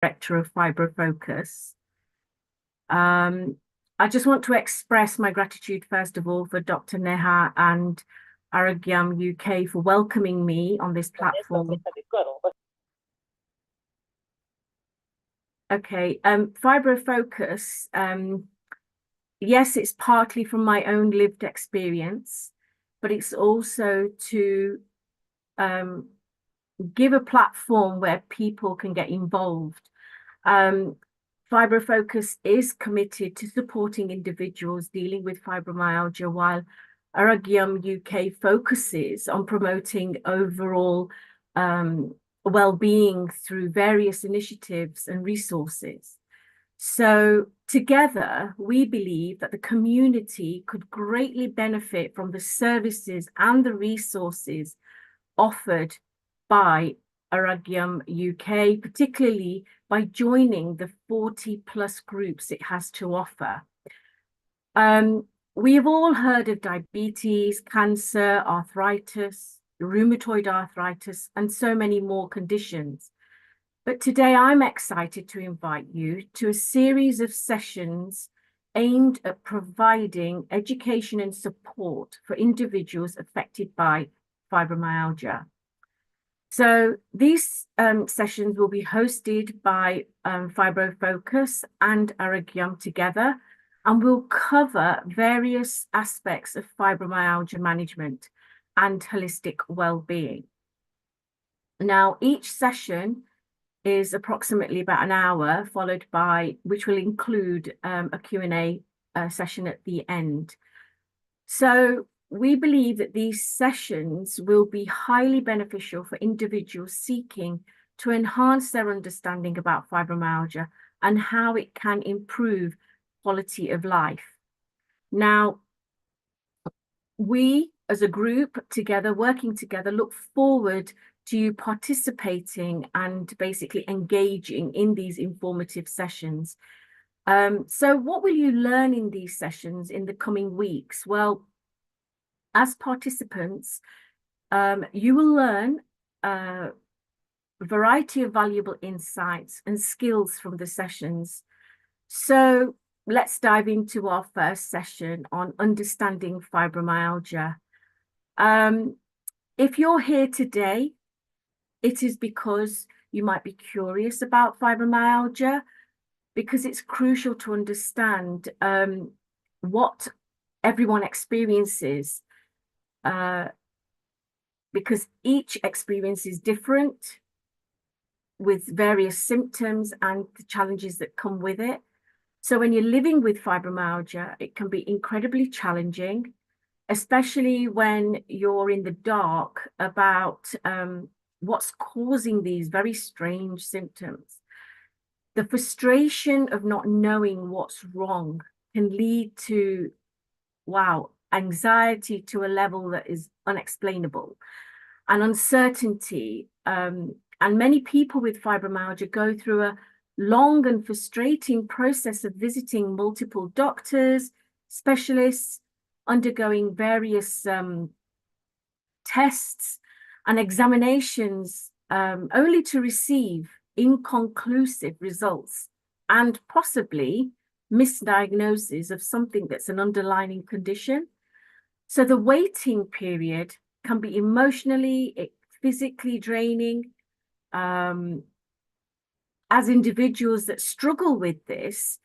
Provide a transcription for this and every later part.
Director of Fibro-Focus. I just want to express my gratitude, first of all, for Dr. Neha and Aragyam UK for welcoming me on this platform. Okay, Fibro-Focus, yes, it's partly from my own lived experience, but it's also to give a platform where people can get involved. Fibro-Focus is committed to supporting individuals dealing with fibromyalgia, while Aragyam UK focuses on promoting overall well-being through various initiatives and resources. So together, we believe that the community could greatly benefit from the services and the resources offered by Aragyam UK, particularly by joining the 40+ groups it has to offer. We have all heard of diabetes, cancer, arthritis, rheumatoid arthritis, and so many more conditions. But today I'm excited to invite you to a series of sessions aimed at providing education and support for individuals affected by fibromyalgia. So these sessions will be hosted by Fibro-Focus and Aragyam together, and will cover various aspects of fibromyalgia management and holistic well-being. Now, each session is approximately about an hour, followed by, which will include a Q&A session at the end. So we believe that these sessions will be highly beneficial for individuals seeking to enhance their understanding about fibromyalgia and how it can improve quality of life. Now, we as a group together, working together, look forward to you participating and basically engaging in these informative sessions. So what will you learn in these sessions in the coming weeks? Well, as participants, you will learn a variety of valuable insights and skills from the sessions. So let's dive into our first session on understanding fibromyalgia. If you're here today, it is because you might be curious about fibromyalgia, because it's crucial to understand what everyone experiences, because each experience is different with various symptoms and the challenges that come with it. So when you're living with fibromyalgia, it can be incredibly challenging, especially when you're in the dark about what's causing these very strange symptoms. The frustration of not knowing what's wrong can lead to, anxiety to a level that is unexplainable, and uncertainty. And many people with fibromyalgia go through a long and frustrating process of visiting multiple doctors, specialists, undergoing various tests and examinations, only to receive inconclusive results and possibly misdiagnosis of something that's an underlying condition. So the waiting period can be emotionally, physically draining. As individuals that struggle with this,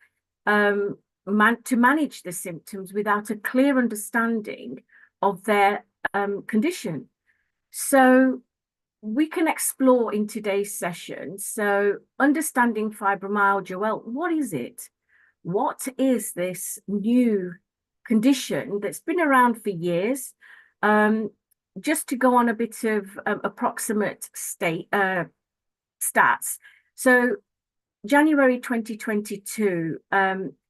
to manage the symptoms without a clear understanding of their condition. So we can explore in today's session. So understanding fibromyalgia, well, what is it? What is this new condition that's been around for years? Just to go on a bit of approximate stats. So January 2022,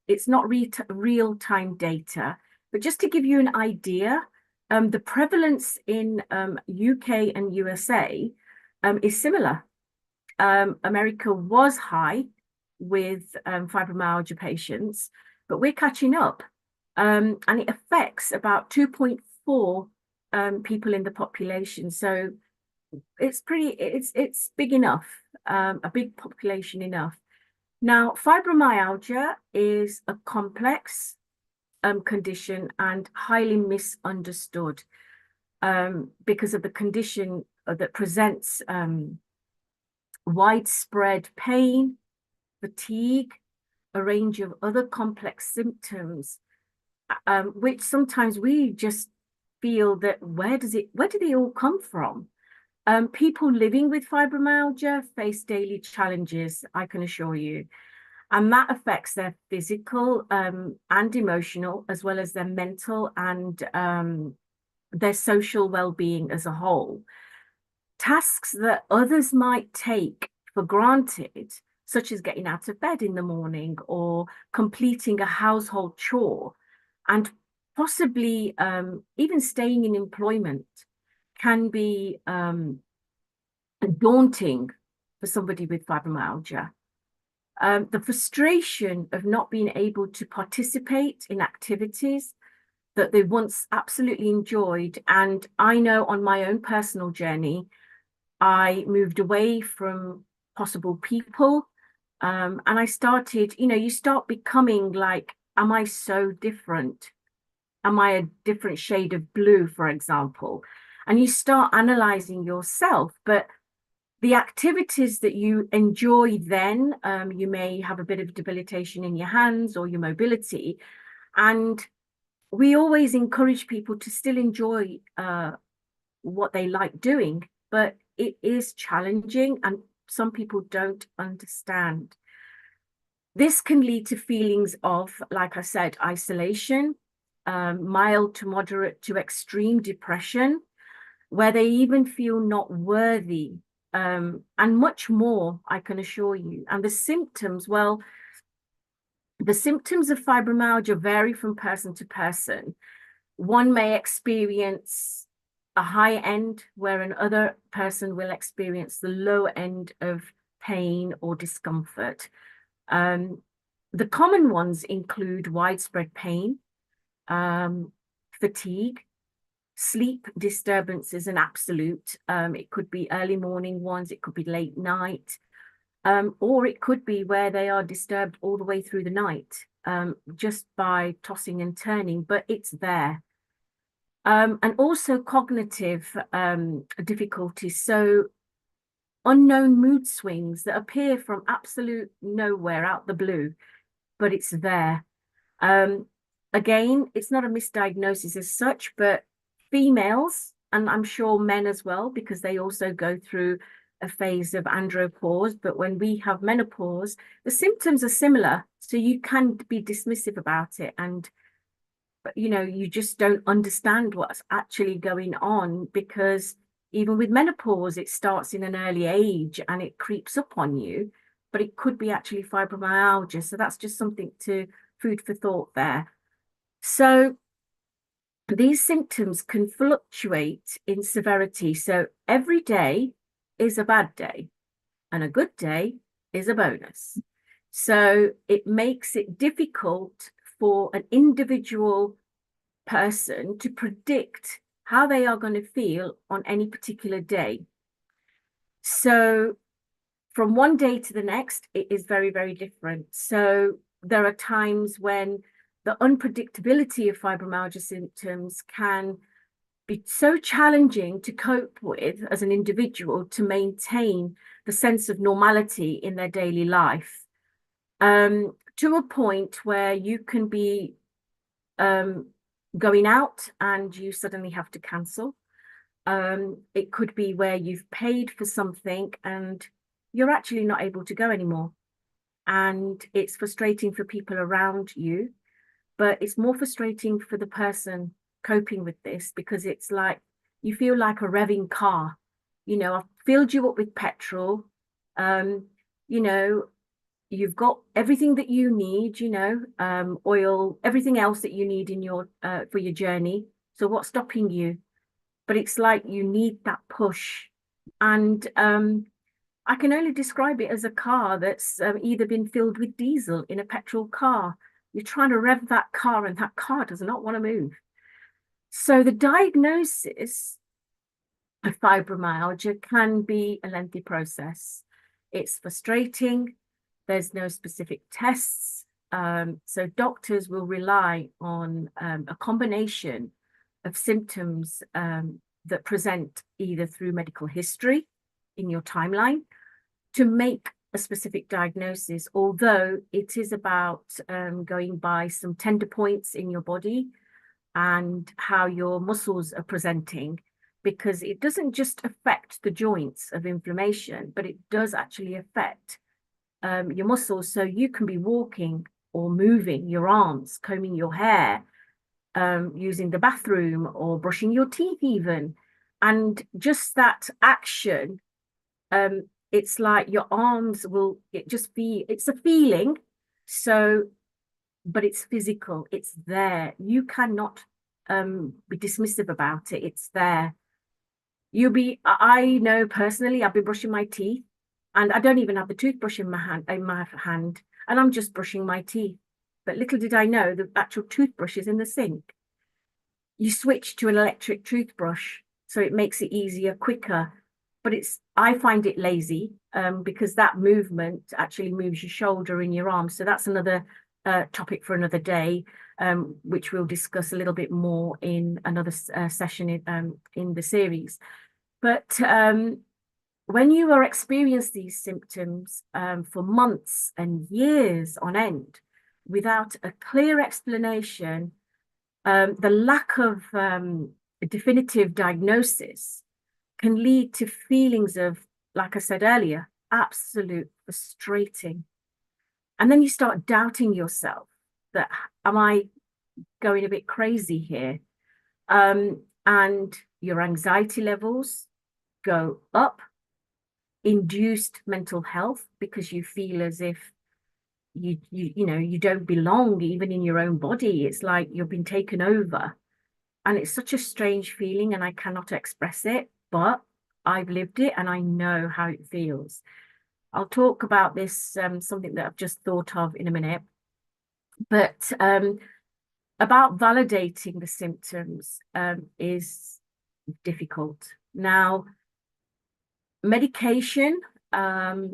it's not real-time data, but just to give you an idea, the prevalence in UK and USA is similar. America was high with fibromyalgia patients, but we're catching up. And it affects about 2.4 people in the population. So it's big enough, a big population enough. Now, fibromyalgia is a complex condition and highly misunderstood because of the condition that presents widespread pain, fatigue, a range of other complex symptoms, which sometimes we just feel that where do they all come from? People living with fibromyalgia face daily challenges, I can assure you, and that affects their physical and emotional, as well as their mental and their social well-being as a whole. Tasks that others might take for granted, such as getting out of bed in the morning or completing a household chore, and possibly even staying in employment, can be daunting for somebody with fibromyalgia. The frustration of not being able to participate in activities that they once absolutely enjoyed. And I know on my own personal journey, I moved away from possible people. And I started, you start becoming like, am I so different? Am I a different shade of blue, for example? And you start analyzing yourself. But the activities that you enjoy then, you may have a bit of debilitation in your hands or your mobility. And we always encourage people to still enjoy what they like doing, but it is challenging and some people don't understand. This can lead to feelings of, like I said, isolation, mild to moderate to extreme depression, where they even feel not worthy, and much more, I can assure you. And the symptoms, well, the symptoms of fibromyalgia vary from person to person. One may experience a high end, where another person will experience the low end of pain or discomfort. The common ones include widespread pain, fatigue, sleep disturbances, and absolute. It could be early morning ones, it could be late night, or it could be where they are disturbed all the way through the night, just by tossing and turning, but it's there. And also cognitive difficulties. So unknown mood swings that appear from absolute nowhere out the blue, but it's there. Again, it's not a misdiagnosis as such, but females, and I'm sure men as well, because they also go through a phase of andropause, but when we have menopause, the symptoms are similar. So you can be dismissive about it, and you just don't understand what's actually going on, because even with menopause, it starts in an early age and it creeps up on you, but it could be actually fibromyalgia. So that's just something to food for thought there. So these symptoms can fluctuate in severity. So every day is a bad day and a good day is a bonus. So it makes it difficult for an individual person to predict how they are going to feel on any particular day. So from one day to the next, it is very, very different. So there are times when the unpredictability of fibromyalgia symptoms can be so challenging to cope with as an individual to maintain the sense of normality in their daily life, to a point where you can be going out and you suddenly have to cancel. It could be where you've paid for something and you're actually not able to go anymore. And it's frustrating for people around you, but it's more frustrating for the person coping with this, because it's like you feel like a revving car. I've filled you up with petrol. You've got everything that you need, oil, everything else that you need in your for your journey. So what's stopping you? But it's like you need that push. And I can only describe it as a car that's either been filled with diesel in a petrol car. You're trying to rev that car and that car does not want to move. So the diagnosis fibromyalgia can be a lengthy process. It's frustrating. There's no specific tests. So doctors will rely on a combination of symptoms that present either through medical history in your timeline to make a specific diagnosis, although it is about going by some tender points in your body and how your muscles are presenting, because it doesn't just affect the joints of inflammation, but it does actually affect your muscles. So you can be walking or moving your arms, combing your hair, using the bathroom or brushing your teeth even. And just that action, it's like your arms will, it's a feeling. So, but it's physical, it's there. You cannot be dismissive about it. It's there. I know personally, I've been brushing my teeth and I don't even have the toothbrush in my hand, and I'm just brushing my teeth. But little did I know the actual toothbrush is in the sink. You switch to an electric toothbrush, so it makes it easier, quicker. But I find it lazy because that movement actually moves your shoulder and your arm. So that's another topic for another day, which we'll discuss a little bit more in another session in the series. But when you are experiencing these symptoms for months and years on end without a clear explanation, the lack of definitive diagnosis can lead to feelings of, like I said earlier, absolute frustrating. And then you start doubting yourself that, am I going a bit crazy here? And your anxiety levels go up, induced mental health, because you feel as if you don't belong even in your own body. It's like you've been taken over. And it's such a strange feeling, and I cannot express it, but I've lived it and I know how it feels. I'll talk about this, something that I've just thought of in a minute. But about validating the symptoms is difficult. Now, medication, now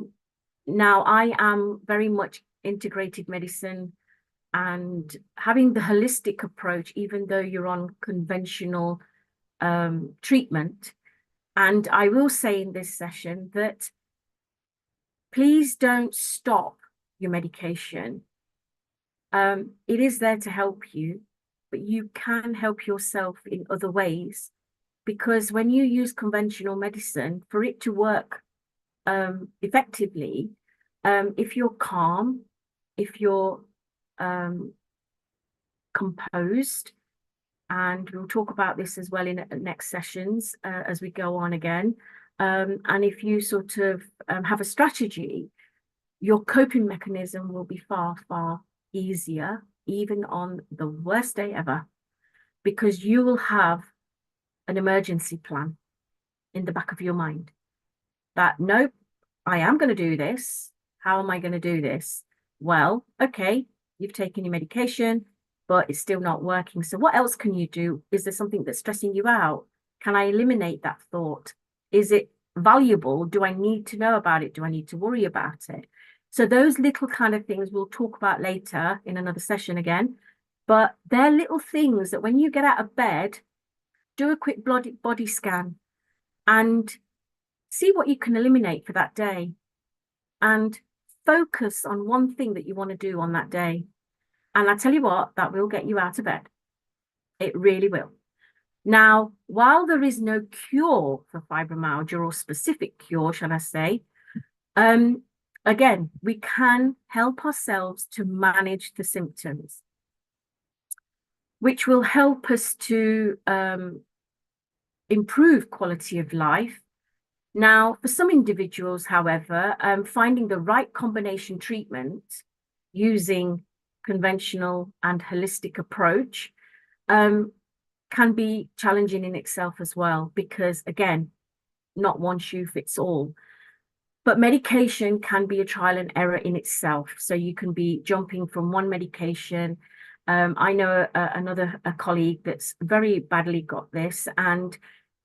I am very much integrated medicine and having the holistic approach, even though you're on conventional treatment. And I will say in this session that please don't stop your medication. It is there to help you, but you can help yourself in other ways, because when you use conventional medicine, for it to work effectively, if you're calm, if you're composed, and we'll talk about this as well in next sessions as we go on again. And if you sort of have a strategy, your coping mechanism will be far, far easier, even on the worst day ever, because you will have an emergency plan in the back of your mind that, nope, I am going to do this. How am I going to do this? Well, okay, you've taken your medication, but it's still not working. So what else can you do? Is there something that's stressing you out? Can I eliminate that thought? Is it valuable? Do I need to know about it? Do I need to worry about it? So those little kind of things we'll talk about later in another session again. But they're little things that when you get out of bed, do a quick body scan and see what you can eliminate for that day. And focus on one thing that you want to do on that day. And I tell you what, that will get you out of bed. It really will. Now, while there is no cure for fibromyalgia, or specific cure, shall I say, again, we can help ourselves to manage the symptoms, which will help us to improve quality of life. Now, for some individuals, however, finding the right combination treatment using conventional and holistic approach can be challenging in itself as well, because again, not one shoe fits all. But medication can be a trial and error in itself. So you can be jumping from one medication. I know a colleague that's very badly got this, and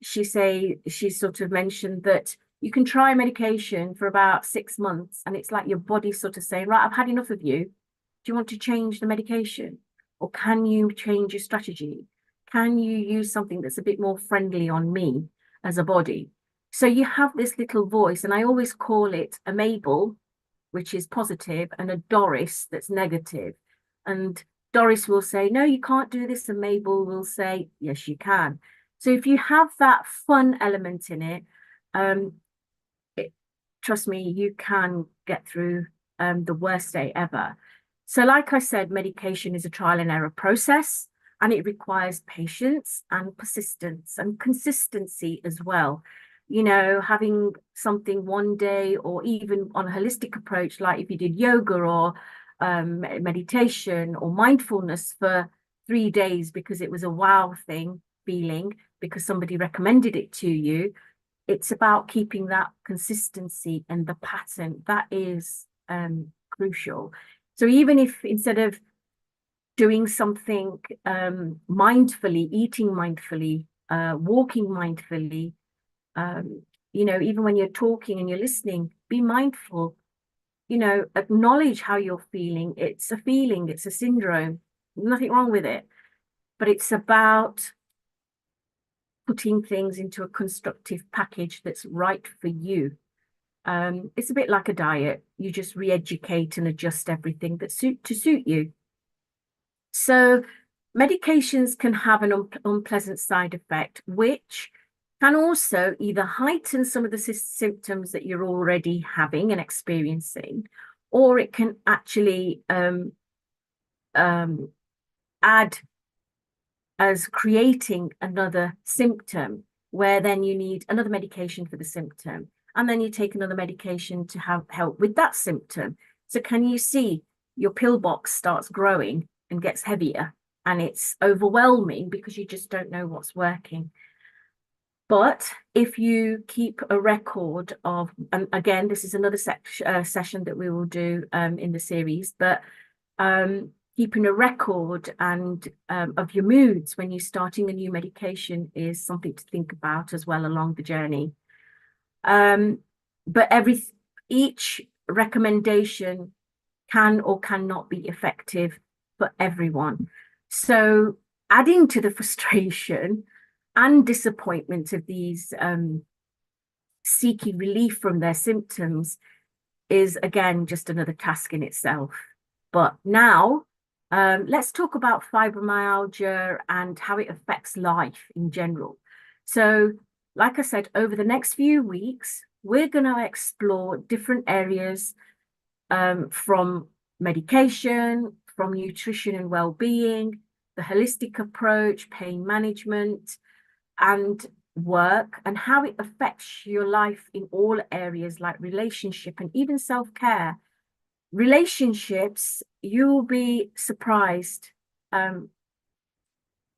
she sort of mentioned that you can try medication for about 6 months, and it's like your body's sort of saying, right, I've had enough of you. Do you want to change the medication? Or can you change your strategy? Can you use something that's a bit more friendly on me as a body? So you have this little voice, and I always call it a Mabel, which is positive, and a Doris that's negative. And Doris will say, no, you can't do this. And Mabel will say, yes, you can. So if you have that fun element in it, um, trust me, you can get through the worst day ever. So like I said, medication is a trial and error process, and it requires patience and persistence and consistency as well. You know, having something one day, or even on a holistic approach, like if you did yoga or meditation or mindfulness for 3 days because it was a wow thing feeling, because somebody recommended it to you, it's about keeping that consistency and the pattern. That is crucial. So even if instead of doing something mindfully, eating mindfully, walking mindfully, you know, even when you're talking and you're listening, be mindful, you know, acknowledge how you're feeling. It's a feeling, it's a syndrome, nothing wrong with it, but it's about putting things into a constructive package that's right for you. It's a bit like a diet. You just re-educate and adjust everything that suit you. So medications can have an unpleasant side effect, which can also either heighten some of the symptoms that you're already having and experiencing, or it can actually add as creating another symptom, where then you need another medication for the symptom, and then you take another medication to have help with that symptom. So can you see your pill box starts growing and gets heavier, and it's overwhelming because you just don't know what's working. But if you keep a record of, and again, this is another session that we will do in the series, but keeping a record and of your moods when you're starting a new medication is something to think about as well along the journey. But each recommendation can or cannot be effective for everyone. So adding to the frustration and disappointment of these seeking relief from their symptoms is, again, just another task in itself. But now let's talk about fibromyalgia and how it affects life in general. So like I said, over the next few weeks, we're going to explore different areas from medication, from nutrition and well-being, the holistic approach, pain management, and work, and how it affects your life in all areas like relationship and even self-care. Relationships, you'll be surprised how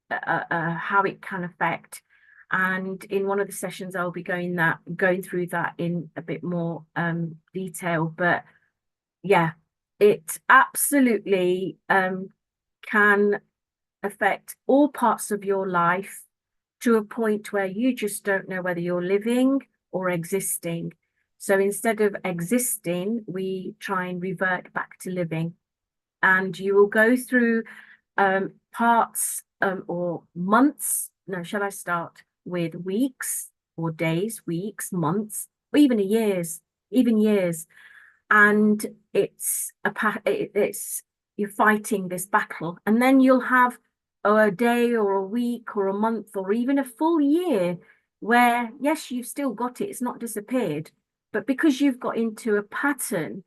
it can affect. And in one of the sessions, I'll be going through that in a bit more detail. But yeah, it absolutely can affect all parts of your life to a point where you just don't know whether you're living or existing. So instead of existing, we try and revert back to living. And you will go through parts or months. No, shall I start with weeks or days, weeks, months, or even years, and it's you're fighting this battle, and then you'll have a day or a week or a month or even a full year where, yes, you've still got it, it's not disappeared, but because you've got into a pattern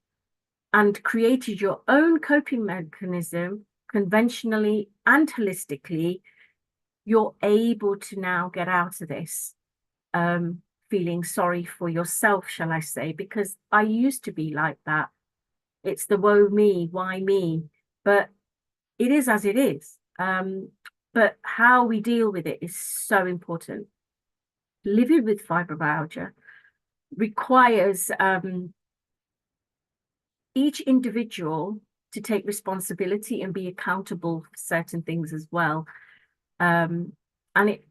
and created your own coping mechanism conventionally and holistically, you're able to now get out of this feeling sorry for yourself, shall I say, because I used to be like that. It's the woe me, why me? But it is as it is. But how we deal with it is so important. Living with fibromyalgia requires each individual to take responsibility and be accountable for certain things as well. And it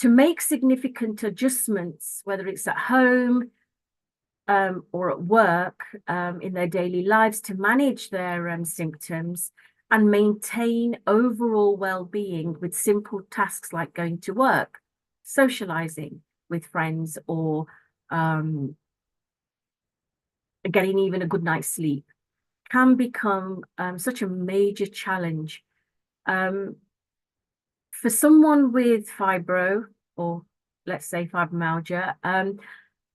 to make significant adjustments, whether it's at home or at work, in their daily lives, to manage their symptoms and maintain overall well-being with simple tasks like going to work, socializing with friends, or getting even a good night's sleep, can become such a major challenge. For someone with fibro, or let's say fibromyalgia,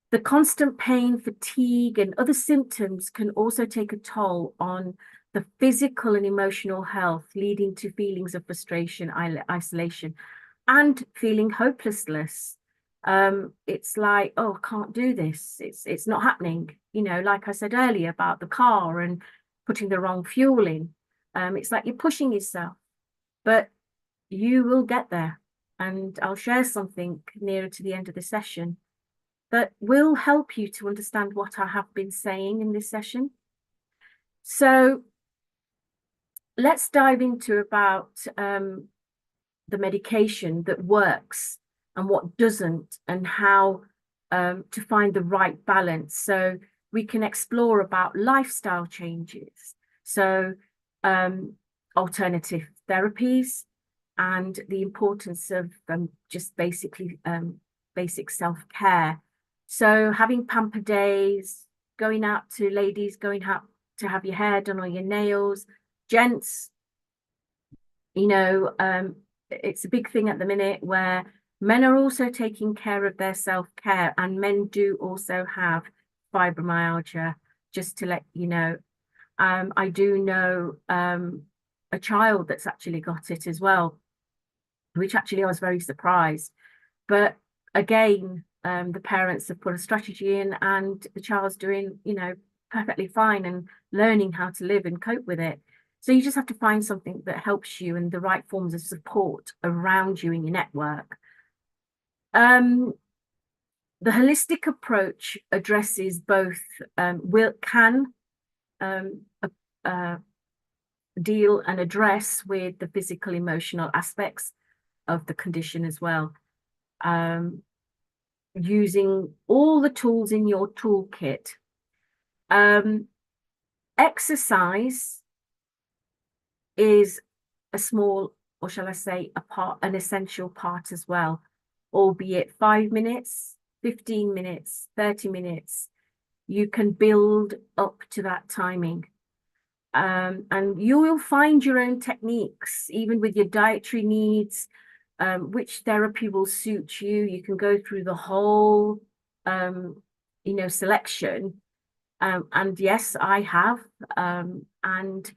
the constant pain, fatigue, and other symptoms can also take a toll on the physical and emotional health, leading to feelings of frustration, isolation, and feeling hopelessness. It's like, oh, I can't do this. It's not happening. You know, like I said earlier about the car and putting the wrong fuel in. It's like you're pushing yourself, but you will get there. And I'll share something nearer to the end of the session that will help you to understand what I have been saying in this session. So let's dive into about the medication that works and what doesn't, and how to find the right balance. So we can explore about lifestyle changes, so alternative therapies, and the importance of just basically basic self-care. So having pamper days, going out to ladies, going out to have your hair done or your nails, gents, you know, it's a big thing at the minute where men are also taking care of their self-care, and men do also have fibromyalgia, just to let you know. I do know a child that's actually got it as well, which actually I was very surprised. But again, the parents have put a strategy in, and the child's doing, you know, perfectly fine and learning how to live and cope with it. So you just have to find something that helps you and the right forms of support around you in your network. The holistic approach addresses both, can deal and address with the physical, emotional aspects of the condition as well. Using all the tools in your toolkit. Exercise is a small, or shall I say, an essential part as well, albeit 5 minutes, 15 minutes, 30 minutes. You can build up to that timing. And you will find your own techniques, even with your dietary needs, which therapy will suit you. You can go through the whole, you know, selection. And yes, I have. And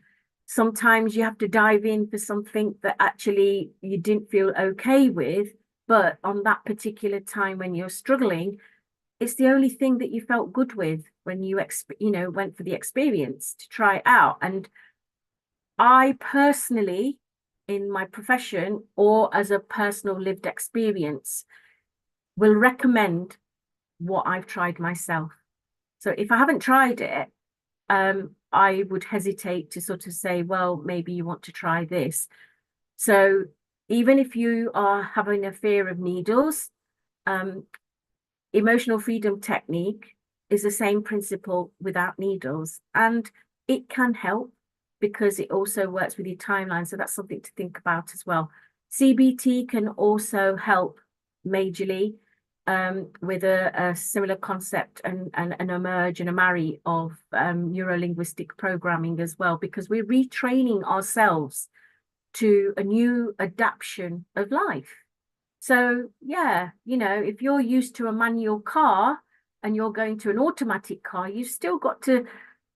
sometimes you have to dive in for something that actually you didn't feel okay with, but on that particular time when you're struggling, it's the only thing that you felt good with when you went for the experience to try it out. And I personally, in my profession or as a personal lived experience, will recommend what I've tried myself. So if I haven't tried it, I would hesitate to sort of say, well, maybe you want to try this. So even if you are having a fear of needles, emotional freedom technique is the same principle without needles, and it can help because it also works with your timeline. So that's something to think about as well. CBT can also help majorly with a similar concept and a merge and a marry of neuro-linguistic programming as well, because we're retraining ourselves to a new adaptation of life. So yeah, you know, if you're used to a manual car and you're going to an automatic car, you've still got to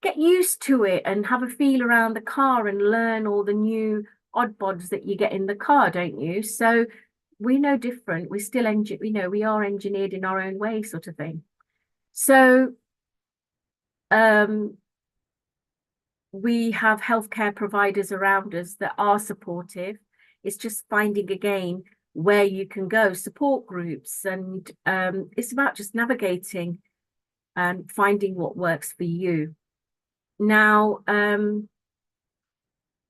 get used to it and have a feel around the car and learn all the new odd bods that you get in the car, don't you? So we're no different. We still, we are engineered in our own way, sort of thing. So we have healthcare providers around us that are supportive. It's just finding again where you can go, support groups, and it's about just navigating and finding what works for you. Now,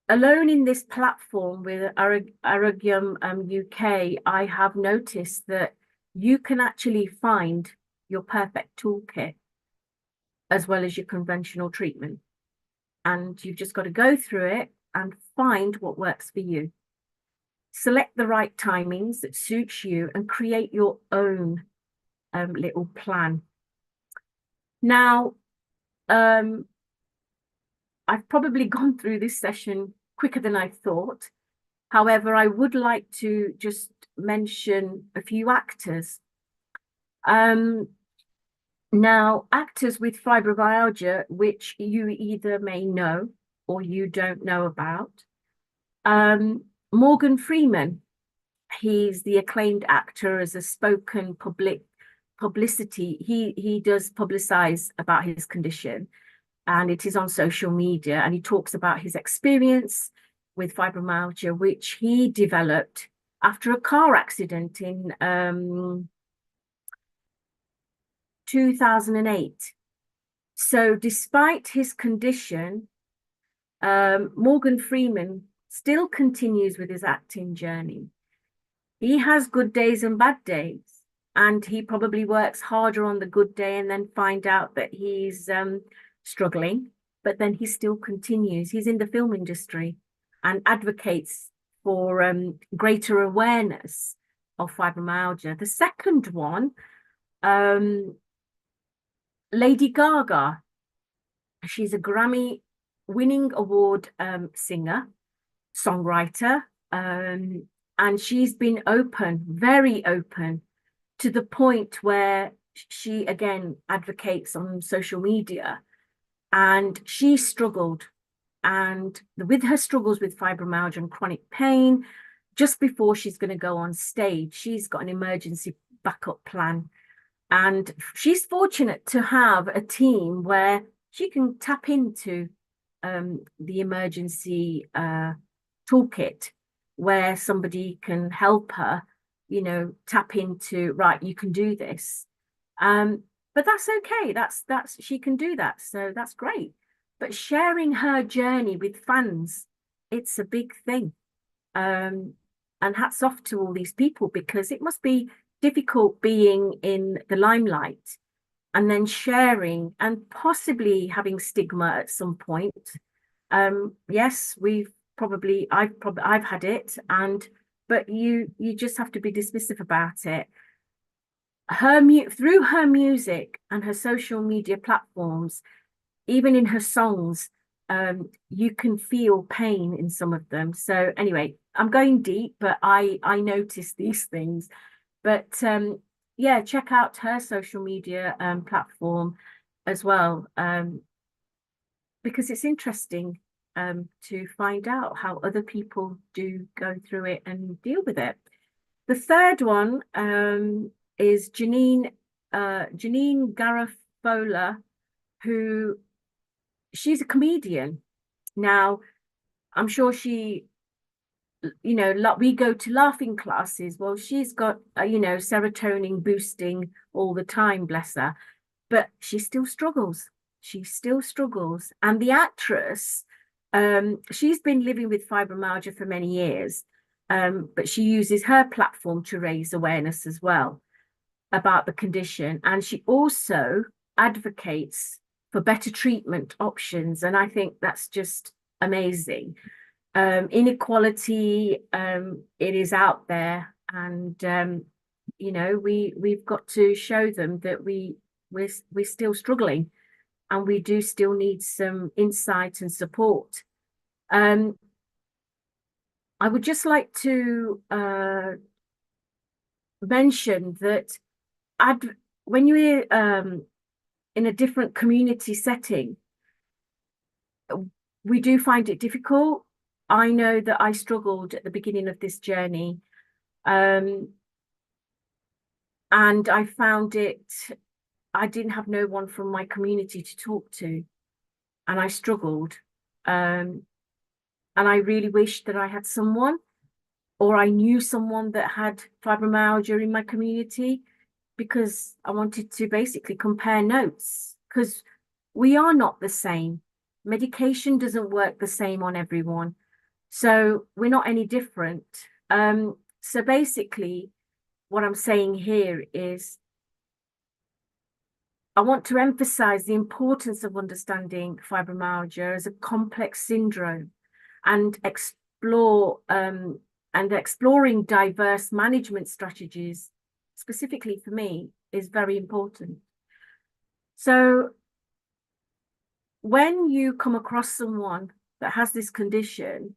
alone in this platform with Aragium UK, I have noticed that you can actually find your perfect toolkit as well as your conventional treatment. And you've just got to go through it and find what works for you. Select the right timings that suits you and create your own little plan. Now, I've probably gone through this session quicker than I thought. However, I would like to just mention a few actors. Now, actors with fibromyalgia, which you either may know or you don't know about. Morgan Freeman, he's the acclaimed actor as a spoken publicity. He does publicize about his condition, and it is on social media, and he talks about his experience with fibromyalgia, which he developed after a car accident in 2008. So despite his condition, Morgan Freeman still continues with his acting journey. He has good days and bad days, and he probably works harder on the good day and then find out that he's struggling, but then he still continues. He's in the film industry and advocates for greater awareness of fibromyalgia. The second one, Lady Gaga. She's a Grammy-winning award singer, songwriter, and she's been open, very open, to the point where she again advocates on social media. And she struggled, and with her struggles with fibromyalgia and chronic pain, just before she's going to go on stage, she's got an emergency backup plan. And she's fortunate to have a team where she can tap into the emergency toolkit, where somebody can help her, tap into, right, you can do this. But that's okay. That's she can do that. So that's great. But sharing her journey with fans, it's a big thing. And hats off to all these people, because it must be difficult being in the limelight and then sharing and possibly having stigma at some point. Yes, I've had it, but you just have to be dismissive about it. Through her music and her social media platforms, even in her songs, you can feel pain in some of them. So anyway, I'm going deep, but I notice these things. But yeah, check out her social media platform as well, because it's interesting to find out how other people do go through it and deal with it. The third one is Janine Garofalo, who she's a comedian. Now, I'm sure she, we go to laughing classes. Well, she's got, serotonin boosting all the time, bless her. But she still struggles. She still struggles. And the actress, she's been living with fibromyalgia for many years, but she uses her platform to raise awareness as well about the condition. And she also advocates for better treatment options. And I think that's just amazing. Inequality, it is out there. And, we've got to show them that we're still struggling, and we do still need some insight and support. I would just like to mention that when you're in a different community setting, we do find it difficult. I know that I struggled at the beginning of this journey, and I found I didn't have no one from my community to talk to, and I struggled. And I really wished that I had someone, or I knew someone that had fibromyalgia in my community, because I wanted to basically compare notes, because we are not the same. Medication doesn't work the same on everyone. So we're not any different. So basically, what I'm saying here is I want to emphasize the importance of understanding fibromyalgia as a complex syndrome and exploring diverse management strategies, specifically for me, is very important. So when you come across someone that has this condition,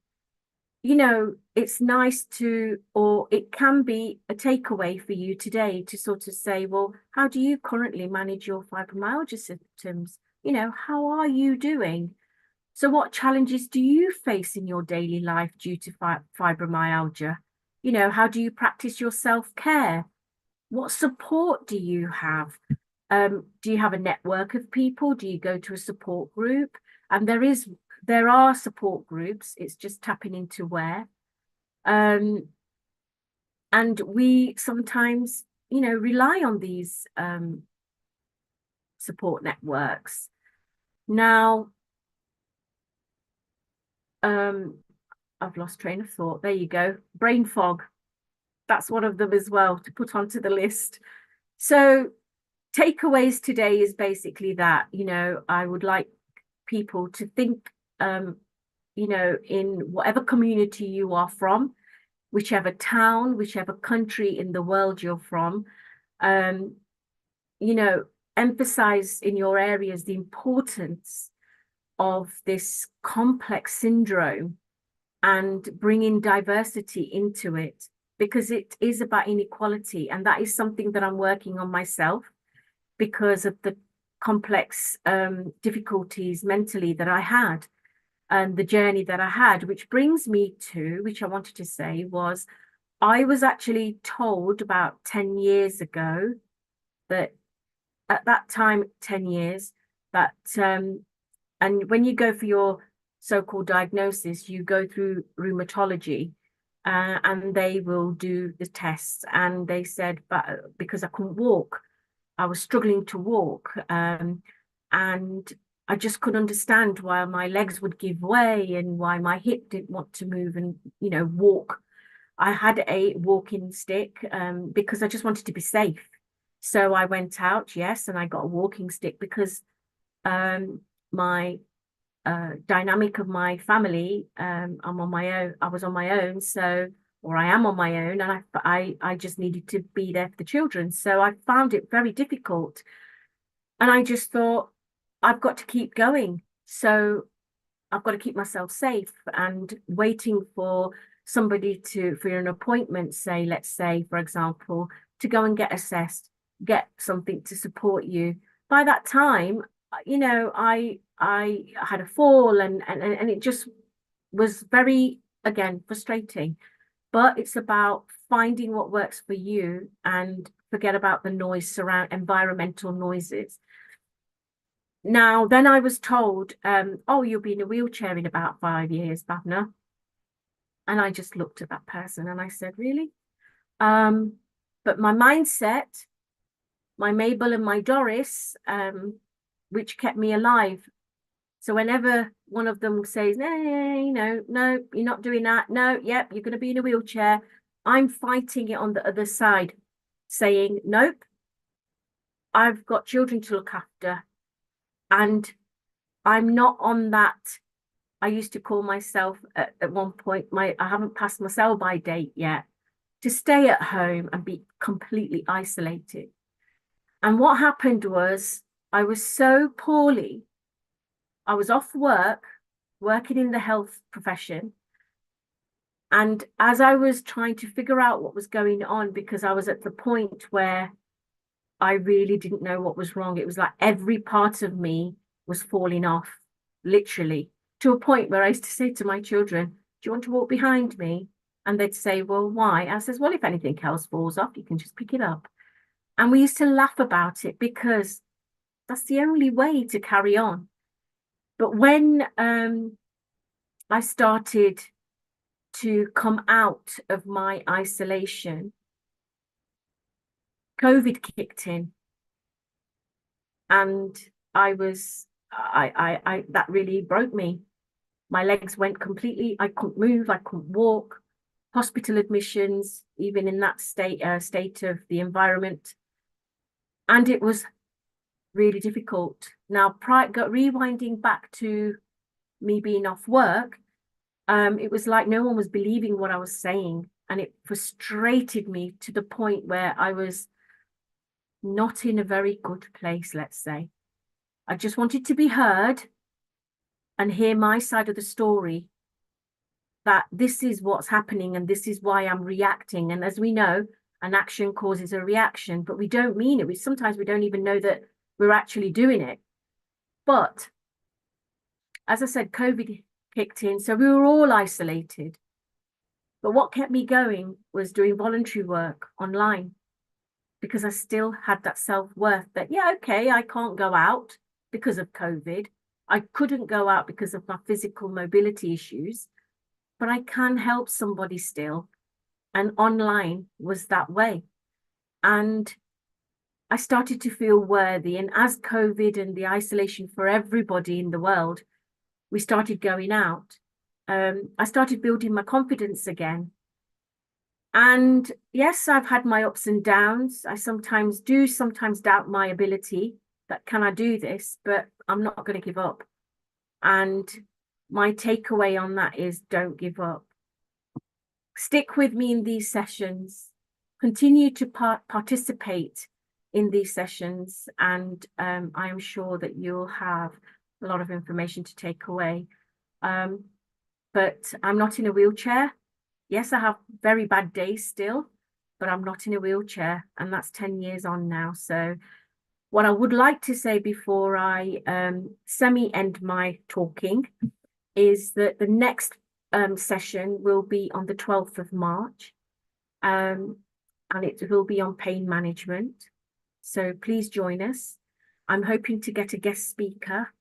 it's nice to, or it can be a takeaway for you today to sort of say, well, how do you currently manage your fibromyalgia symptoms? How are you doing? So what challenges do you face in your daily life due to fibromyalgia? How do you practice your self-care? What support do you have? Do you have a network of people? Do you go to a support group? And there are support groups. It's just tapping into where. And we sometimes, rely on these support networks. Now, I've lost train of thought. There you go. Brain fog. That's one of them as well to put onto the list. So takeaways today is basically that, I would like people to think, in whatever community you are from, whichever town, whichever country in the world you're from, emphasize in your areas the importance of this complex syndrome and bringing diversity into it, because it is about inequality. And that is something that I'm working on myself because of the complex difficulties mentally that I had and the journey that I had, which brings me to, which I wanted to say was, I was actually told about 10 years ago that at that time, 10 years, that, and when you go for your so-called diagnosis, you go through rheumatology and they will do the tests. And they said, but because I couldn't walk, I was struggling to walk. And I just couldn't understand why my legs would give way and why my hip didn't want to move and, walk. I had a walking stick because I just wanted to be safe. So I went out, yes, and I got a walking stick because my dynamic of my family, I'm on my own. I was on my own, or I am on my own, and I just needed to be there for the children. So I found it very difficult, and I just thought I've got to keep going. So I've got to keep myself safe, and waiting for somebody for an appointment, say, let's say, for example, to go and get assessed, get something to support you. By that time, I had a fall and it just was very, again, frustrating. But it's about finding what works for you and forget about the noise surround environmental noises. Now, then I was told, oh, you'll be in a wheelchair in about 5 years, Bhavna. And I just looked at that person and I said, really? But my mindset, my Mabel and my Doris, which kept me alive. So whenever one of them says, no, no, you're not doing that. No, yep, you're going to be in a wheelchair. I'm fighting it on the other side, saying, nope, I've got children to look after. And I'm not on that. I used to call myself at one point, I haven't passed my sell-by date yet, to stay at home and be completely isolated. And what happened was I was so poorly. I was off work, working in the health profession. And as I was trying to figure out what was going on, because I was at the point where I really didn't know what was wrong. It was like every part of me was falling off, literally, to a point where I used to say to my children, do you want to walk behind me? And they'd say, well, why? I says, well, if anything else falls off, you can just pick it up. And we used to laugh about it because that's the only way to carry on. But when I started to come out of my isolation, COVID kicked in. And that really broke me. My legs went completely, I couldn't move, I couldn't walk, hospital admissions, even in that state of the environment. And it was really difficult. Now, rewinding back to me being off work, it was like no one was believing what I was saying. And it frustrated me to the point where I was not in a very good place, let's say. I just wanted to be heard and hear my side of the story, that this is what's happening and this is why I'm reacting. And as we know, an action causes a reaction, but we don't mean it. Sometimes we don't even know that we're actually doing it. But as I said, COVID kicked in, so we were all isolated. But what kept me going was doing voluntary work online, because I still had that self-worth that, yeah, okay, I can't go out because of COVID. I couldn't go out because of my physical mobility issues, but I can help somebody still. And online was that way. And I started to feel worthy. And as COVID and the isolation for everybody in the world, we started going out. I started building my confidence again. And yes, I've had my ups and downs. I sometimes doubt my ability, that can I do this, but I'm not going to give up. And my takeaway on that is don't give up. Stick with me in these sessions, continue to participate in these sessions, and I am sure that you'll have a lot of information to take away. But I'm not in a wheelchair. Yes, I have very bad days still, but I'm not in a wheelchair, and that's 10 years on now. So what I would like to say before I semi-end my talking is that the next session will be on the 12th of March, and it will be on pain management. So please join us. I'm hoping to get a guest speaker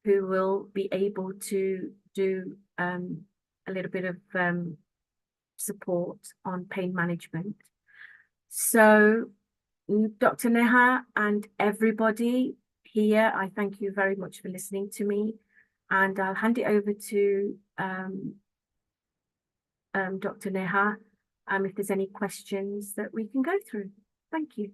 who will be able to do a little bit of support on pain management. So Dr. Neha and everybody here, I thank you very much for listening to me, and I'll hand it over to Dr. Neha if there's any questions that we can go through. Thank you.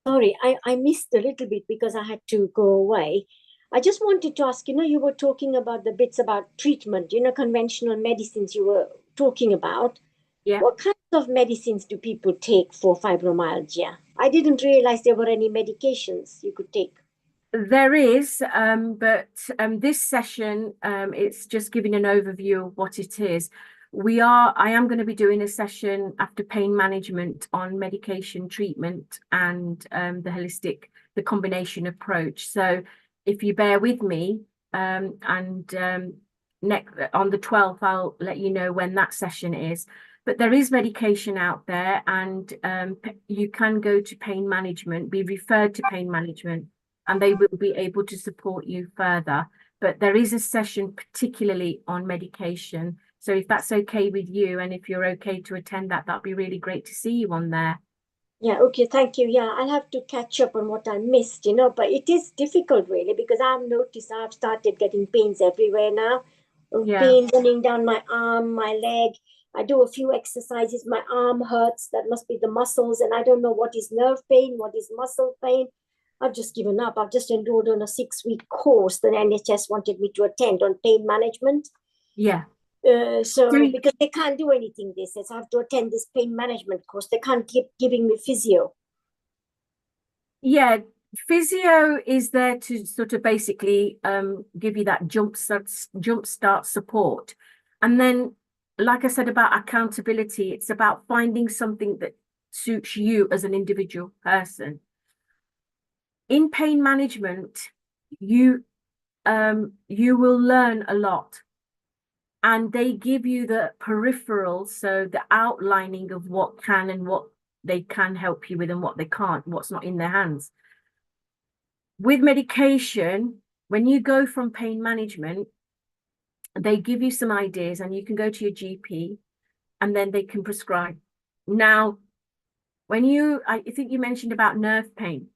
Sorry, I missed a little bit because I had to go away. I just wanted to ask, you were talking about the bits about treatment, conventional medicines you were talking about. Yeah. What kinds of medicines do people take for fibromyalgia? I didn't realize there were any medications you could take. There is, but this session, it's just giving an overview of what it is. I am going to be doing a session after pain management on medication treatment and the combination approach. So if you bear with me, on the 12th, I'll let you know when that session is. But there is medication out there, and you can go to pain management, be referred to pain management, and they will be able to support you further. But there is a session particularly on medication. So if that's okay with you, and if you're okay to attend that, that'd be really great to see you on there. Yeah, okay, thank you. Yeah, I'll have to catch up on what I missed, but it is difficult really, because I've noticed I've started getting pains everywhere now. Yeah. Pain running down my arm, my leg. I do a few exercises, my arm hurts. That must be the muscles, and I don't know what is nerve pain, what is muscle pain. I've just given up. I've just enrolled on a 6-week course that NHS wanted me to attend on pain management. Yeah. So because they can't do anything, they said, so I have to attend this pain management course. They can't keep giving me physio. Yeah, physio is there to sort of basically give you that jump start support. And then, like I said about accountability, it's about finding something that suits you as an individual person. In pain management, you will learn a lot, and they give you the peripheral, so the outlining of what can and what they can help you with and what they can't, what's not in their hands. With medication, when you go from pain management, they give you some ideas, and you can go to your GP, and then they can prescribe. Now, I think you mentioned about nerve pain,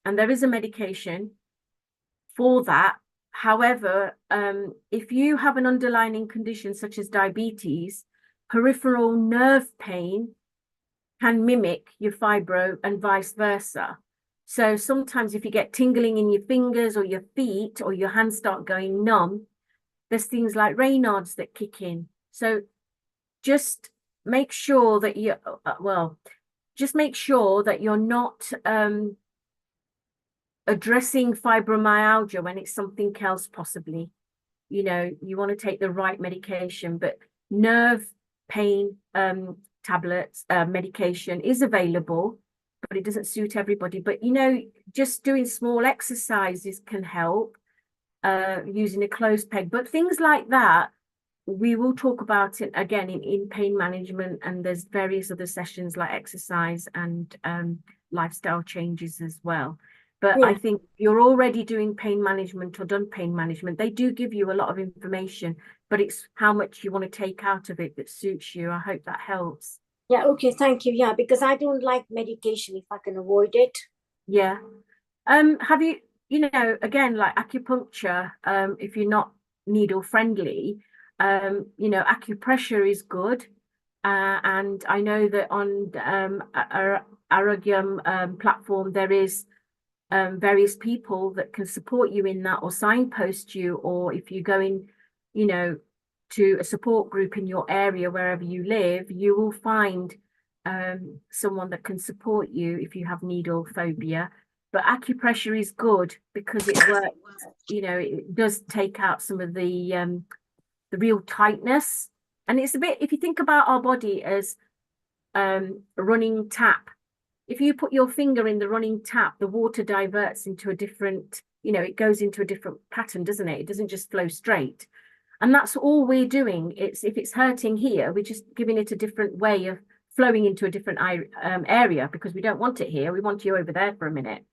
and there is a medication for that. However, if you have an underlying condition such as diabetes, peripheral nerve pain can mimic your fibro and vice versa. So sometimes if you get tingling in your fingers or your feet, or your hands start going numb, there's things like Raynaud's that kick in. So just make sure that just make sure that you're not addressing fibromyalgia when it's something else possibly. You want to take the right medication, but nerve pain tablets, medication is available, but it doesn't suit everybody. But just doing small exercises can help, using a closed peg, but things like that, we will talk about it again in pain management, and there's various other sessions like exercise and lifestyle changes as well. But I think you're already doing pain management or done pain management. They do give you a lot of information, but it's how much you want to take out of it that suits you. I hope that helps. Yeah, okay, thank you. Yeah, because I don't like medication if I can avoid it. Yeah. Have you, again, like acupuncture, if you're not needle friendly, acupressure is good. And I know that on Aragium platform, there is various people that can support you in that, or signpost you, or if you go in, to a support group in your area, wherever you live, you will find someone that can support you if you have needle phobia. But acupressure is good because it works, it does take out some of the real tightness. And it's a bit, if you think about our body as a running tap, if you put your finger in the running tap, the water diverts into a different, it goes into a different pattern, doesn't it? It doesn't just flow straight. And that's all we're doing. If it's hurting here, we're just giving it a different way of flowing into a different area, because we don't want it here. We want you over there for a minute.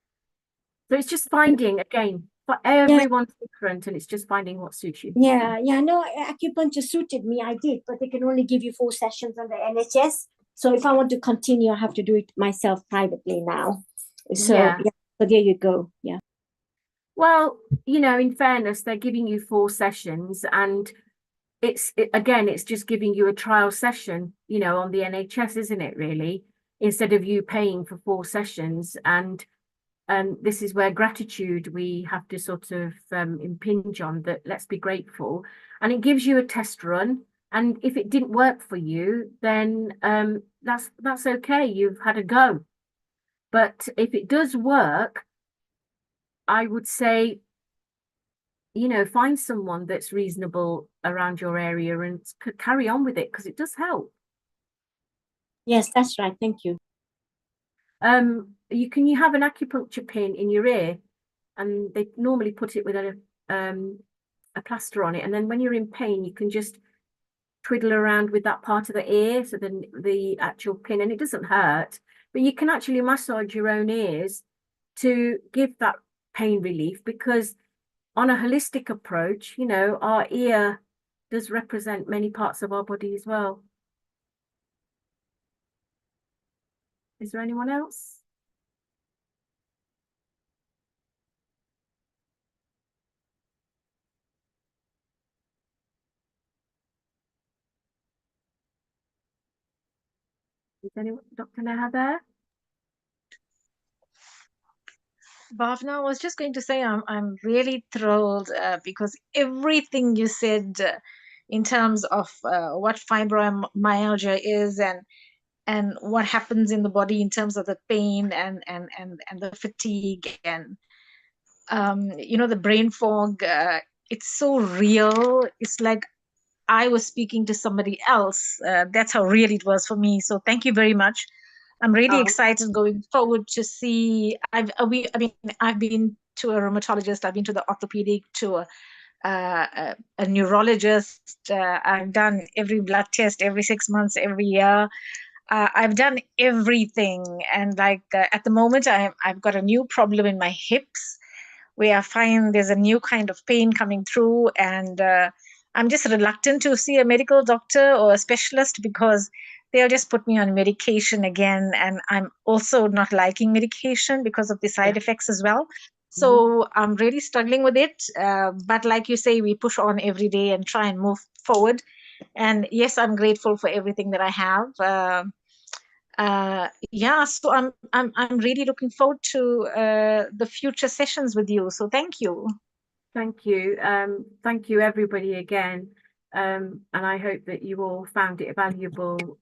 So it's just finding, again, for everyone's different, and it's just finding what suits you. Yeah, no, acupuncture suited me. I did, but they can only give you 4 sessions on the NHS. So if I want to continue, I have to do it myself privately now. So, Yeah. so there you go. Yeah. Well, in fairness, they're giving you 4 sessions, and again, it's just giving you a trial session, on the NHS, isn't it, really? Instead of you paying for 4 sessions. And this is where gratitude, we have to sort of impinge on that. Let's be grateful. And it gives you a test run. And if it didn't work for you, then that's okay. You've had a go. But if it does work, I would say, find someone that's reasonable around your area and carry on with it, because it does help. Yes, that's right. Thank you. You have an acupuncture pin in your ear, and they normally put it with a plaster on it. And then when you're in pain, you can just twiddle around with that part of the ear, so then the actual pin, and it doesn't hurt, but you can actually massage your own ears to give that pain relief, because on a holistic approach, our ear does represent many parts of our body as well. Is there anyone else? Is anyone, Dr. Neha there? Bhavna, I was just going to say I'm really thrilled because everything you said in terms of what fibromyalgia is, and what happens in the body in terms of the pain and the fatigue, and the brain fog, it's so real. It's like I was speaking to somebody else. That's how real it was for me. So thank you very much. I'm really excited going forward to see. I've been to a rheumatologist. I've been to the orthopedic, to a neurologist. I've done every blood test every 6 months, every year. I've done everything, and at the moment, I've got a new problem in my hips, where I find there's a new kind of pain coming through, and I'm just reluctant to see a medical doctor or a specialist because they'll just put me on medication again. And I'm also not liking medication because of the side effects as well. So I'm really struggling with it. But like you say, we push on every day and try and move forward. And yes, I'm grateful for everything that I have. Yeah, so I'm really looking forward to the future sessions with you. So thank you. Thank you. Thank you, everybody, again. And I hope that you all found it valuable.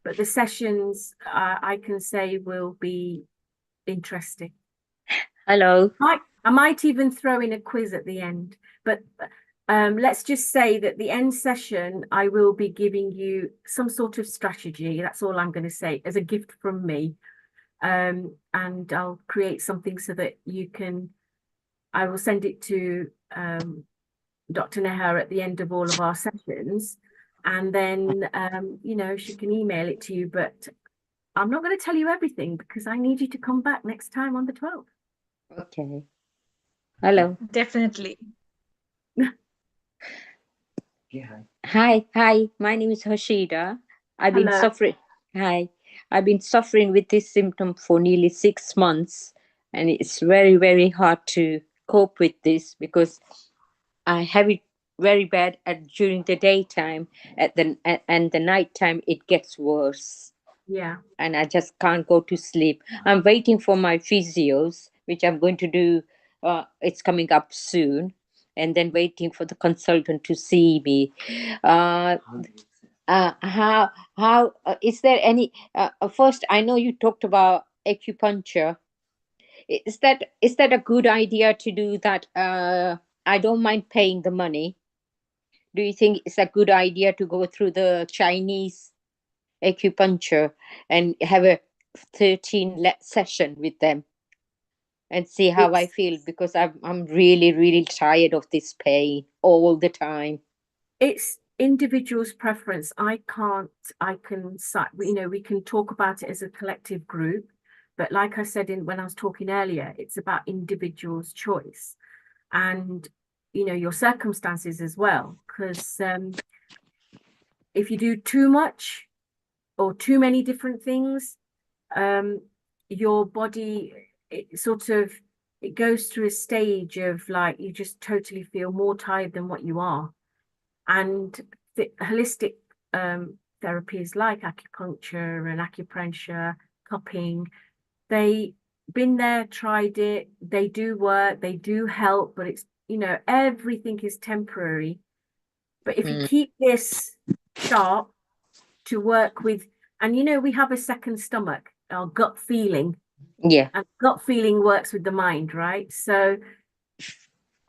But the sessions, I can say, will be interesting. Hello. I might even throw in a quiz at the end. But let's just say that the end session, I will be giving you some sort of strategy. That's all I'm going to say, as a gift from me. And I'll create something so that you can... I will send it to Dr. Neha at the end of all of our sessions, and then you know, she can email it to you. But I'm not going to tell you everything because I need you to come back next time on the 12th. Okay. Hello. Definitely. Hi. My name is Hashida. I've been Hello. suffering. Hi. I've been suffering with this symptom for nearly 6 months, and it's very, very hard to cope with this because I have it very bad during the daytime. And the nighttime it gets worse. Yeah. And I just can't go to sleep. I'm waiting for my physios, which I'm going to do. It's coming up soon, and then waiting for the consultant to see me. How is there any? First, I know you talked about acupuncture. Is that a good idea to do that? I don't mind paying the money. Do you think it's a good idea to go through the Chinese acupuncture and have a 13 session with them and see how I feel, because I'm really, really tired of this pain all the time. It's individual's preference. I can, you know, we can talk about it as a collective group, but like I said when I was talking earlier, it's about individual's choice and, you know, your circumstances as well. Because if you do too much or too many different things, your body, it goes through a stage of like, you just totally feel more tired than what you are. And the holistic therapies like acupuncture and acupressure, cupping, they been there, tried it, they do work, they do help, but it's, you know, everything is temporary. But if you keep this sharp to work with, and you know, we have a second stomach, our gut feeling. Yeah. And gut feeling works with the mind, right? So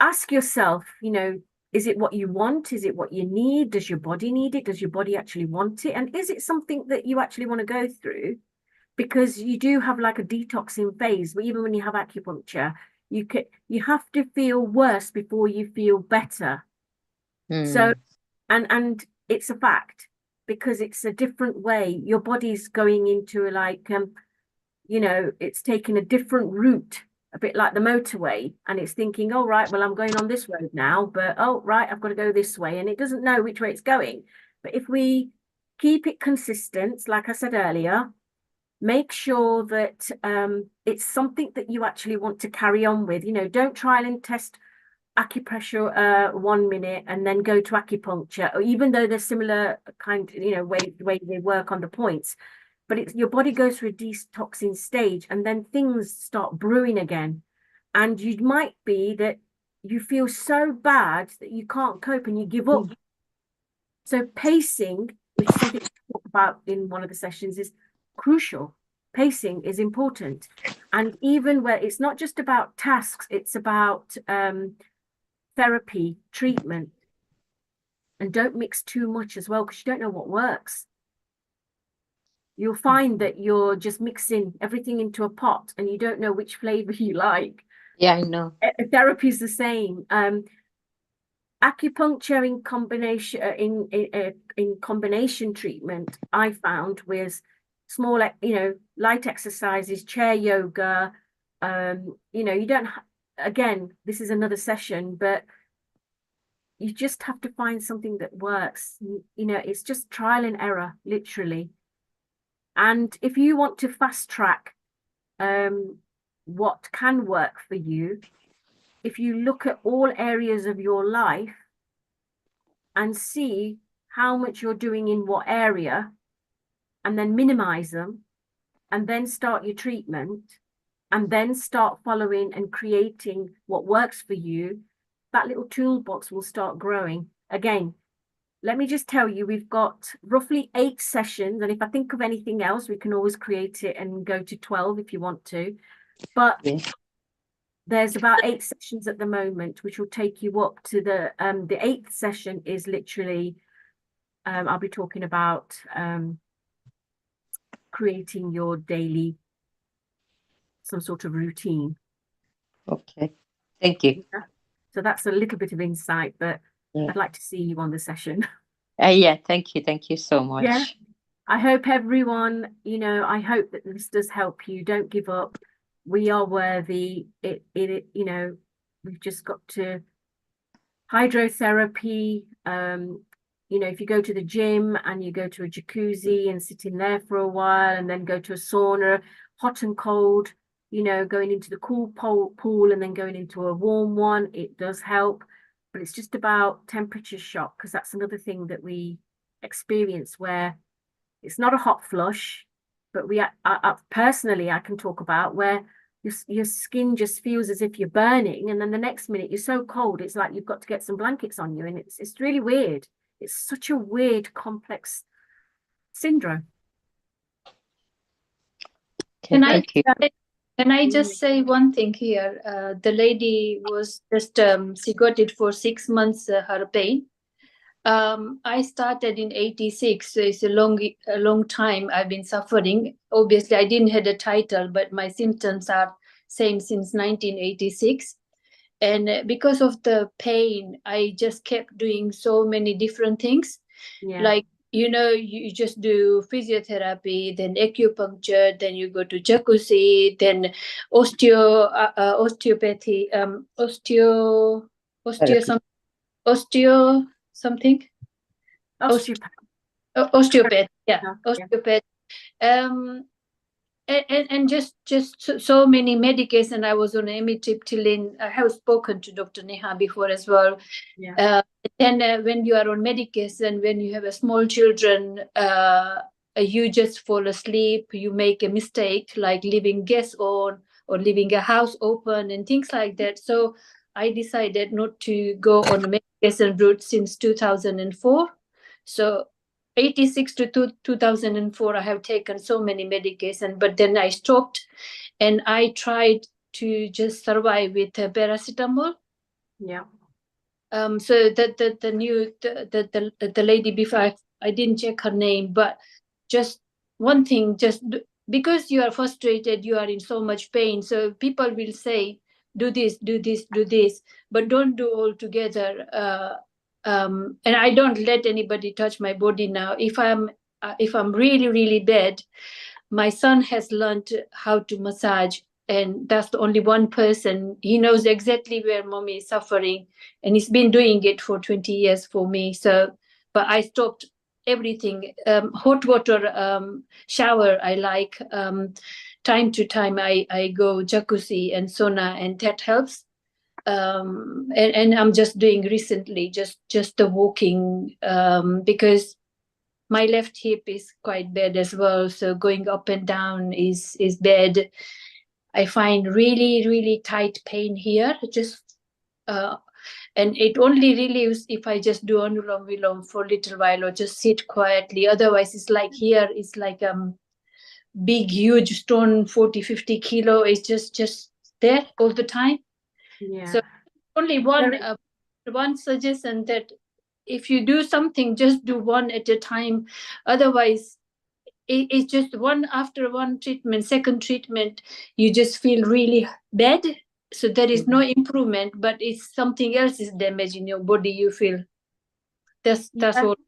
ask yourself, you know, is it what you want? Is it what you need? Does your body need it? Does your body actually want it? And is it something that you actually want to go through? Because you do have like a detoxing phase, but even when you have acupuncture, you have to feel worse before you feel better. So, and it's a fact, because it's a different way. Your body's going into like, you know, it's taking a different route, a bit like the motorway, and it's thinking, oh, right, well, I'm going on this road now, but oh, right, I've got to go this way, and it doesn't know which way it's going. But if we keep it consistent, like I said earlier, make sure that it's something that you actually want to carry on with. You know, don't trial and test acupressure 1 minute and then go to acupuncture, or even though they're similar kind, you know, way they work on the points. But it's your body goes through a detoxing stage, and then things start brewing again. And you might be that you feel so bad that you can't cope and you give up. So pacing, which is something we talk about in one of the sessions, is crucial. Pacing is important. And even where it's not just about tasks, it's about therapy, treatment. And don't mix too much as well, because you don't know what works. You'll find that you're just mixing everything into a pot and you don't know which flavor you like. Yeah, I know. Therapy is the same. Acupuncture in combination treatment, I found, with small, you know, light exercises, chair yoga. You know, you don't. Again, this is another session, but you just have to find something that works. You know, it's just trial and error, literally. And if you want to fast track what can work for you, if you look at all areas of your life and see how much you're doing in what area, and then minimize them, and then start your treatment, and then start following and creating what works for you, that little toolbox will start growing. Again, let me just tell you, we've got roughly 8 sessions. And if I think of anything else, we can always create it and go to 12 if you want to. But Yes. there's about 8 sessions at the moment, which will take you up to the 8th session is literally, I'll be talking about creating your daily, some sort of routine. Okay. Thank you. Yeah. So that's a little bit of insight, but Yeah. I'd like to see you on the session. Yeah, thank you. Thank you so much. Yeah. I hope everyone, you know, I hope that this does help you. Don't give up. We are worthy. You know, we've just got to hydrotherapy. You know, if you go to the gym and you go to a jacuzzi and sit in there for a while, and then go to a sauna, hot and cold, you know, going into the cool pool and then going into a warm one, it does help. But it's just about temperature shock, because that's another thing that we experience, where it's not a hot flush, but personally, I can talk about where your skin just feels as if you're burning, and then the next minute you're so cold, it's like you've got to get some blankets on you, and it's really weird. It's such a weird, complex syndrome. Okay, thank you. Can I just say one thing here? The lady was just she got it for 6 months, her pain. I started in 86, so it's a long time I've been suffering. Obviously, I didn't have a title, but my symptoms are same since 1986. And because of the pain, I just kept doing so many different things. Yeah. Like, you know, you just do physiotherapy, then acupuncture, then you go to jacuzzi, then osteopathy, osteo something. Osteopath. Osteopath, yeah, Yeah. osteopath. And just so many medication. I was on amitriptyline. I have spoken to Dr. Neha before as well. Yeah. Then when you are on medication, when you have a small children, you just fall asleep. You make a mistake like leaving gas on or leaving a house open and things like that. So I decided not to go on a medication route since 2004. So 86 to 2004, I have taken so many medication, but then I stopped and I tried to just survive with paracetamol. Yeah. So that the lady before, I didn't check her name, but just one thing, because you are frustrated, you are in so much pain. So people will say, do this, do this, do this, but don't do all together. And I don't let anybody touch my body now. If I'm really, really bad, my son has learned how to massage, and that's the only one person. He knows exactly where mommy is suffering, and he's been doing it for 20 years for me. So, but I stopped everything. Hot water shower, I like. Time to time, I go jacuzzi and sauna, and that helps. And I'm just doing recently just the walking, because my left hip is quite bad as well, so going up and down is bad. I find really, really tight pain here, just and it only relieves if I just do anulom vilom for a little while or just sit quietly. Otherwise, it's like here, it's like big huge stone, 40-50 kilo, is just there all the time. Yeah. So only one suggestion, that if you do something, just do one at a time. Otherwise, it's just one after one treatment, second treatment, you just feel really bad. So there is no improvement, but it's something else is damaged in your body. You feel that's what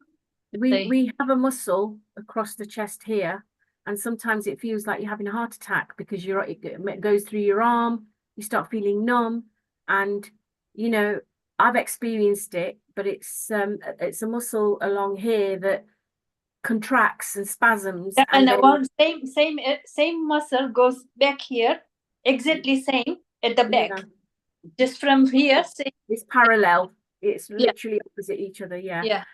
we have a muscle across the chest here, and sometimes it feels like you're having a heart attack because it goes through your arm. You start feeling numb, and you know, I've experienced it, but it's a muscle along here that contracts and spasms. Yeah, and then, one same muscle goes back here, exactly same at the back. yeah, Just from here, same. it's parallel. It's Yeah. literally opposite each other. Yeah. Yeah.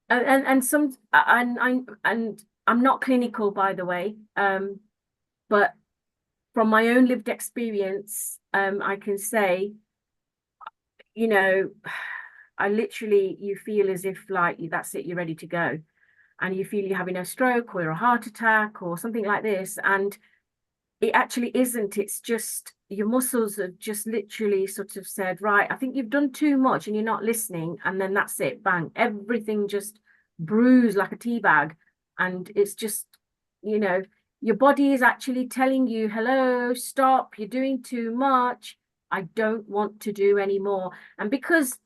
And I'm not clinical, by the way, but from my own lived experience, I can say, you know, I literally, you feel as if like that's it, you're ready to go, and you feel you're having a stroke or a heart attack or something like this, and it actually isn't. It's just your muscles have just literally sort of said, right, I think you've done too much and you're not listening, and then that's it, bang, everything just bruised like a tea bag. And it's just, you know, your body is actually telling you, hello, stop, you're doing too much, I don't want to do anymore. And because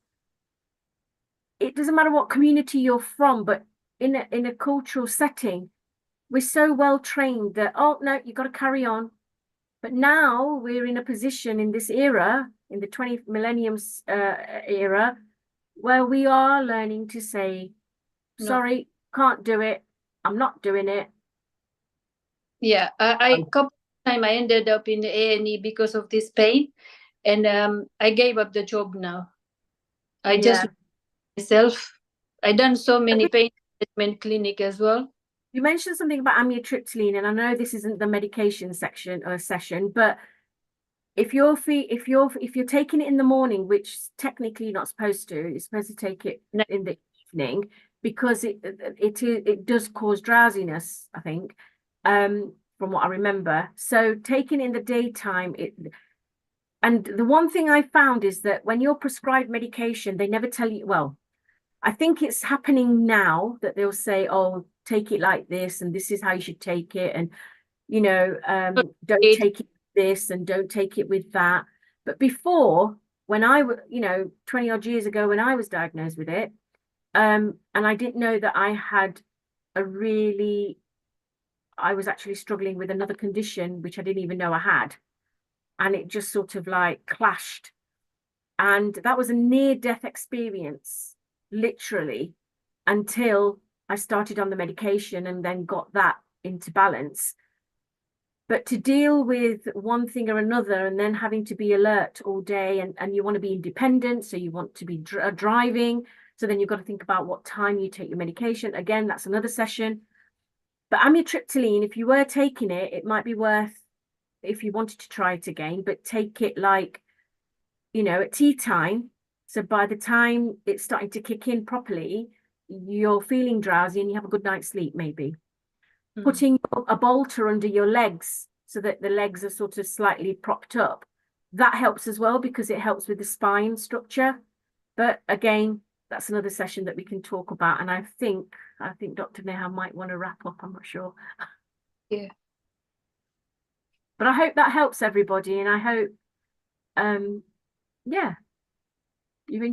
it doesn't matter what community you're from, but in a cultural setting, we're so well trained that, oh no, you've got to carry on. But now we're in a position in this era, in the 20th millennium era, where we are learning to say, sorry, can't do it, I'm not doing it. Yeah, I couple time I ended up in the A&E because of this pain, and I gave up the job now. I just myself. I done so many pain management clinic as well. You mentioned something about amitriptyline, and I know this isn't the medication section or session, but if you're taking it in the morning, which technically you're not supposed to, you're supposed to take it in the evening, because it does cause drowsiness, I think, from what I remember. So taking it in the daytime, and the one thing I found is that when you're prescribed medication, they never tell you, well, I think it's happening now that they'll say, oh, take it like this, and this is how you should take it. And, you know, don't take it with this and don't take it with that. But before, when I was, 20 odd years ago, when I was diagnosed with it, and I didn't know that I was actually struggling with another condition, which I didn't even know I had. And it just sort of like clashed. And that was a near-death experience, literally, until I started on the medication and then got that into balance. But to deal with one thing or another and then having to be alert all day, and you want to be independent, so you want to be driving, so then you've got to think about what time you take your medication. Again, that's another session. But amitriptyline, if you were taking it, it might be worth, if you wanted to try it again, but take it like, at tea time. So by the time it's starting to kick in properly, you're feeling drowsy and you have a good night's sleep, maybe. Putting a bolster under your legs so that the legs are sort of slightly propped up. That helps as well, because it helps with the spine structure. But again, that's another session that we can talk about. And I think Dr. Neha might want to wrap up. I'm not sure. Yeah. But I hope that helps everybody. And I hope, yeah,